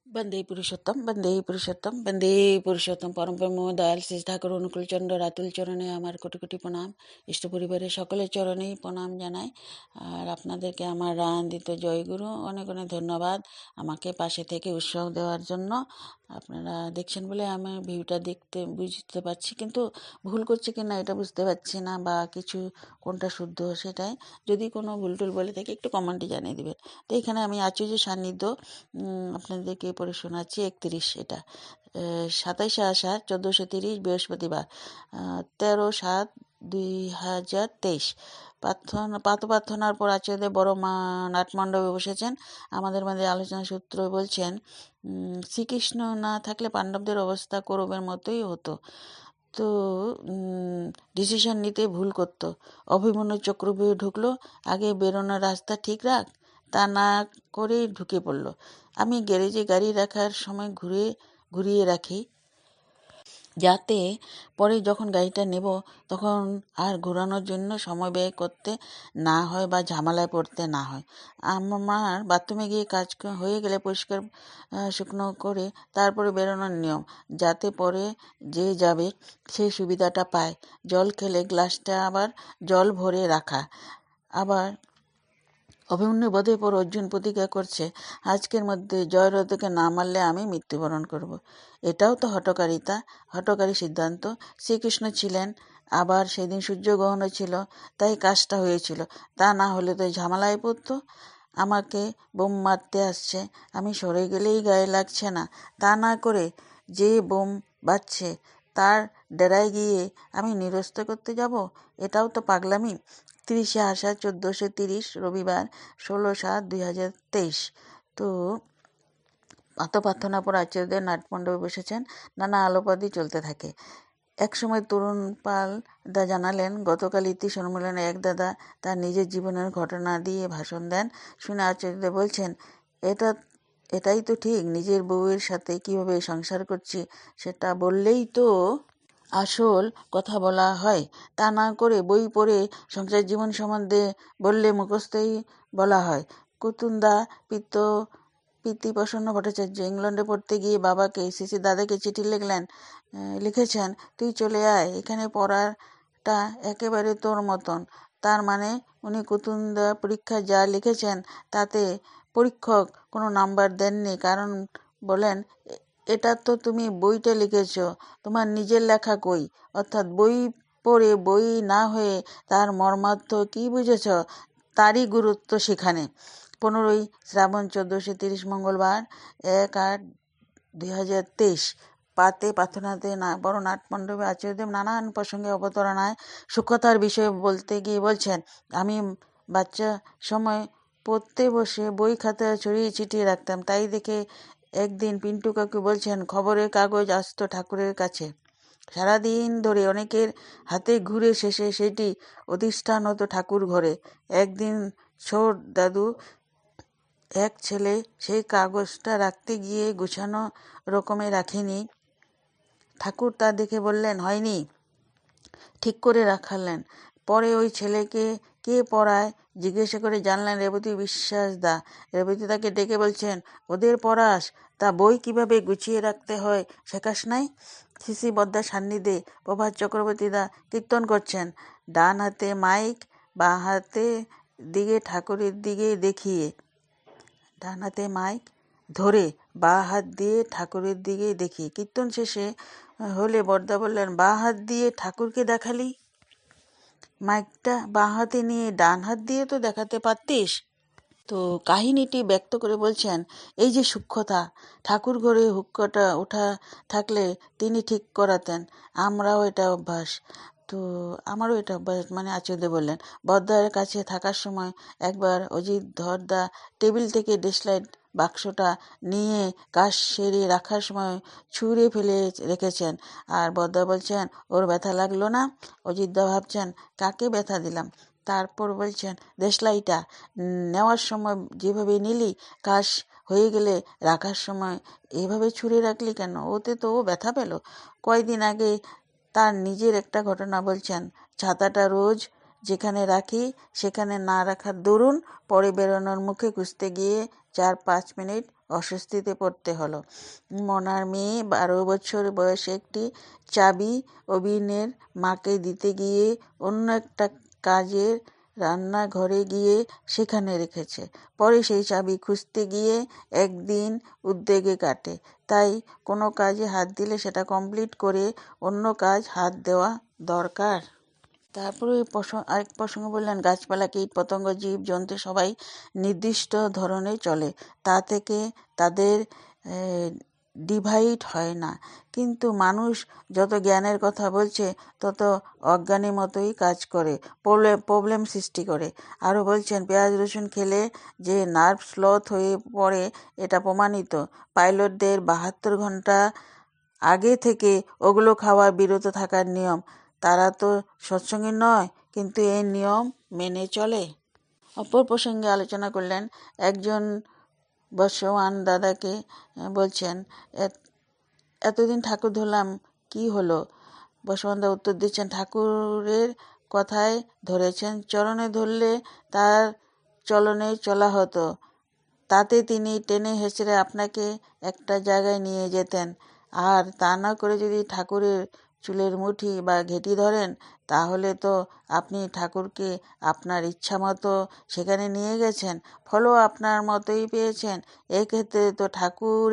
বন্দে পুরুষোত্তম, বন্দে পুরুষোত্তম, বন্দে পুরুষোত্তম। পরম প্রেম দয়াল শ্রী ঠাকুর অনুকূলচন্দ্র রাতুল চরণে আমার কোটি কোটি প্রণাম। ইষ্ট পরিবারের সকলের চরণেই প্রণাম জানাই। আর আপনাদেরকে আমার রানন্দিত জয়গুরু অনেক অনেক ধন্যবাদ আমাকে পাশে থেকে উৎসাহ দেওয়ার জন্য। আপনারা দেখছেন বলে আমি ভিউটা বুঝতে পারছি, কিন্তু ভুল করছি কি না এটা বুঝতে পারছি না, বা কিছু কোনটা শুদ্ধ সেটাই। যদি কোনো ভুল টুল বলে থাকে একটু কমেন্টে জানিয়ে দেবেন। তো এখানে আমি আচার্য সান্নিধ্য আপনাদেরকে পড়ে শোনাচ্ছি 31, এটা 27/8 1430 বৃহস্পতিবার, 13/7/2023। প্রাতঃপ্রার্থনার পর আচার্যদেব বড় নাটমণ্ডপে বসেছেন। আমাদের মাঝে আলোচনা সূত্র বলছেন, শ্রীকৃষ্ণ না থাকলে পাণ্ডবদের অবস্থা কৌরবের মতোই হতো। তো ডিসিশন নিতে ভুল করতো। অভিমন্যু চক্রব্যূহে ঢুকলো, আগে বেরোনোর রাস্তা ঠিক রাখ, তা না করে ঢুকে পড়ল। আমি গ্যারেজে গাড়ি রাখার সময় ঘুরিয়ে রাখি, যাতে পরে যখন গাড়িটা নেব তখন আর ঘোরানোর জন্য সময় ব্যয় করতে না হয় বা ঝামেলায় পড়তে না হয়। আমার বাথরুমে গিয়ে কাজ হয়ে গেলে পরিষ্কার শুকনো করে তারপরে বেরোনোর নিয়ম, যাতে পরে যে যাবে সেই সুবিধাটা পায়। জল খেলে গ্লাসটা আবার জল ভরে রাখা। আবার অভিমন্যু বধের পর অর্জুন প্রতিজ্ঞা করছে, আজকের মধ্যে জয়রথকে না মারলে আমি মৃত্যুবরণ করব। এটাও তো হঠকারী সিদ্ধান্ত। শ্রীকৃষ্ণ ছিলেন, আবার সেদিন সূর্যগ্রহণও ছিল, তাই কাজটা হয়েছিল। তা না হলে তো ঝামেলায় পড়তো। আমাকে বোম মারতে আসছে, আমি সরে গেলেই গায়ে লাগছে না, তা না করে যে বোম বাজছে তার ডেরায় গিয়ে আমি নিরস্ত করতে যাব? এটাও তো পাগলামি। 30/8 1430 রবিবার, 16/7/2023। তো প্রাতঃপ্রার্থনার পর আচার্যদেব নাটমণ্ডপে বসেছেন। নানা আলোপাদি চলতে থাকে। একসময় তরুণ পাল দা জানালেন, গতকাল ইতি সম্মেলনে এক দাদা তার নিজের জীবনের ঘটনা দিয়ে ভাষণ দেন। শুনে আচার্যদেব বলছেন, এটাই তো ঠিক, নিজের বউয়ের সাথে কিভাবে সংসার করছি সেটা বললেই তো আসল কথা বলা হয়। তা না করে বই পড়ে সংসার জীবন সম্বন্ধে বললে মুখস্থই বলা হয়। কুতুন্দা প্রীতিপ্রসন্ন ভট্টাচার্য ইংল্যান্ডে পড়তে গিয়ে বাবাকে দাদাকে চিঠি লিখেছেন, তুই চলে আয়, এখানে পড়াটা একেবারে তোর মতন। তার মানে উনি কুতুন্দা পরীক্ষা যা লিখেছেন তাতে পরীক্ষক কোনো নাম্বার দেননি, কারণ বলেন, এটা তো তুমি বইটা লিখেছ, তোমার নিজের লেখা কই? অর্থাৎ বই পড়ে বই না হয়ে তার মর্মার্থ কি বুঝেছ, তারই গুরুত্ব সেখানে। 15 শ্রাবণ 1430 মঙ্গলবার, 1/8/2023। প্রার্থনাতে বড় নাটমণ্ডপে আচার্যদেব নানান প্রসঙ্গে অবতারণায় সূক্ষ্মতার বিষয়ে বলতে গিয়ে বলছেন, আমি বাচ্চা সময় পড়তে বসে বই খাতা ছড়িয়ে ছিটিয়ে রাখতাম, তাই দেখে একদিন পিন্টু কাকু বলছেন, খবরের কাগজ আসতো ঠাকুরের কাছে, সারাদিন ধরে অনেকের হাতে ঘুরে শেষে সেটি অধিষ্ঠান হতো ঠাকুর ঘরে। একদিন ছোট দাদু এক ছেলে সেই কাগজটা রাখতে গিয়ে গুছানো রকমে রাখেনি। ঠাকুর তা দেখে বললেন, হয়নি, ঠিক করে রাখালেন। পরে ওই ছেলেকে কে পড়ায় জিজ্ঞাসা করে জানলেন রেবতী বিশ্বাস দা। রেবতী তাকে ডেকে বলছেন, ওদের পড়াস, তা বই কিভাবে গুছিয়ে রাখতে হয় শেখাস নাই? শিশি বদ্দার সান্নিধ্যে প্রভাত চক্রবর্তী দা কীর্তন করছেন, ডান হাতে মাইক, বাঁ হাতে দিকে ঠাকুরের দিকে দেখিয়ে, ডান হাতে মাইক ধরে বাঁ হাত দিয়ে ঠাকুরের দিকে দেখি। কীর্তন শেষে হলে বর্দা বললেন, বাঁ হাত দিয়ে ঠাকুরকে দেখালি, মাইকটা বাঁ হাতে নিয়ে ডান হাত দিয়ে তো দেখাতে পারতিস। তো কাহিনীটি ব্যক্ত করে বলছেন, এই যে সূক্ষ্মতা, ঠাকুর ঘরে হুক্কাটা ওঠা থাকলে তিনি ঠিক করাতেন। আমারও এটা অভ্যাস, মানে আচার্য বললেন। বদ্দার কাছে থাকার সময় একবার অজিত ধরদা টেবিল থেকে ডেস্কলাইট বাক্সটা নিয়ে কাজ সেরে রাখার সময় ছুঁড়ে ফেলে রেখেছেন, আর বদ্দা বলছেন, ওর ব্যথা লাগলো না? অজিতদা ভাবছেন, কাকে ব্যথা দিলাম? তারপর বলছেন, দেশলাইটা নেওয়ার সময় যেভাবে নিলি, কাজ হয়ে গেলে রাখার সময় এভাবে ছুঁড়ে রাখলি কেন? ওতে তো ও ব্যথা পেল। কয়দিন আগে তার নিজের একটা ঘটনা বলছেন, ছাতাটা রোজ যেখানে রাখি সেখানে না রাখার দরুন পরে বেরোনোর মুখে খুঁজতে গিয়ে 4-5 মিনিট অস্বস্তিতে পড়তে হলো। মনার মেয়ে 12 বছর বয়সে একটি চাবি অবিনের মাকে দিতে গিয়ে অন্য একটা কাজের রান্নাঘরে গিয়ে সেখানে রেখেছে। পরে সেই চাবি খুঁজতে গিয়ে একদিন উদ্বেগে কাটে। তাই কোনো কাজে হাত দিলে সেটা কমপ্লিট করে অন্য কাজ হাত দেওয়া দরকার। তারপরে আরেক প্রসঙ্গ বললেন, গাছপালা, কীট পতঙ্গ, জীব জন্তু সবাই নির্দিষ্ট ধরনে চলে, তা থেকে তাদের ডিভাইড হয় না। কিন্তু মানুষ যত জ্ঞানের কথা বলছে তত অজ্ঞানী মতোই কাজ করে, প্রবলেম সৃষ্টি করে। আরও বলছেন, পেঁয়াজ রসুন খেলে যে নার্ভ স্লথ হয়ে পড়ে এটা প্রমাণিত। পাইলটদের 72 ঘন্টা আগে থেকে ওগুলো খাওয়া বিরত থাকার নিয়ম। তারা তো সৎসঙ্গী নয়, কিন্তু এই নিয়ম মেনে চলে। অপর প্রসঙ্গে আলোচনা করলেন, একজন বর্ষওয়ান দাদাকে বলছেন, এতদিন ঠাকুর ধরলাম, কি হলো? বর্ষওয়ান দা উত্তর দিচ্ছেন, ঠাকুরের কথায় ধরেছেন, চরণে ধরলে তার চলনে চলা হতো, তাতে তিনি টেনে হেঁচড়ে আপনাকে একটা জায়গায় নিয়ে যেতেন। আর তা না করে যদি ঠাকুরের চুলের মুঠি বা ঘেঁটি ধরেন, তাহলে তো আপনি ঠাকুরকে আপনার ইচ্ছা মতো সেখানে নিয়ে গেছেন, ফলও আপনার মতোই পেয়েছেন। এক্ষেত্রে তো ঠাকুর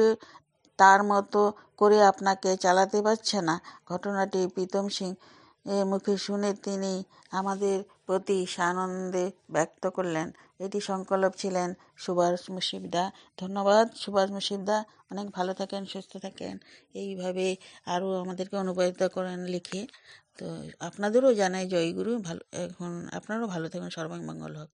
তার মতো করে আপনাকে চালাতে পারছে না। ঘটনাটি প্রীতম সিং এর মুখে শুনে তিনি আমাদের প্রতি সানন্দে ব্যক্ত করলেন। এটি সংকলক ছিলেন সুভাষ মুশিফদা। ধন্যবাদ সুভাষ মুশিফদা, অনেক ভালো থাকেন, সুস্থ থাকেন, এইভাবে আরও আমাদেরকে অনুপ্রাণিত করেন লিখে। তো আপনাদেরও জানাই জয়গুরু, ভালো, এখন আপনারাও ভালো থাকুন, সর্বাঙ্গ মঙ্গল হোক।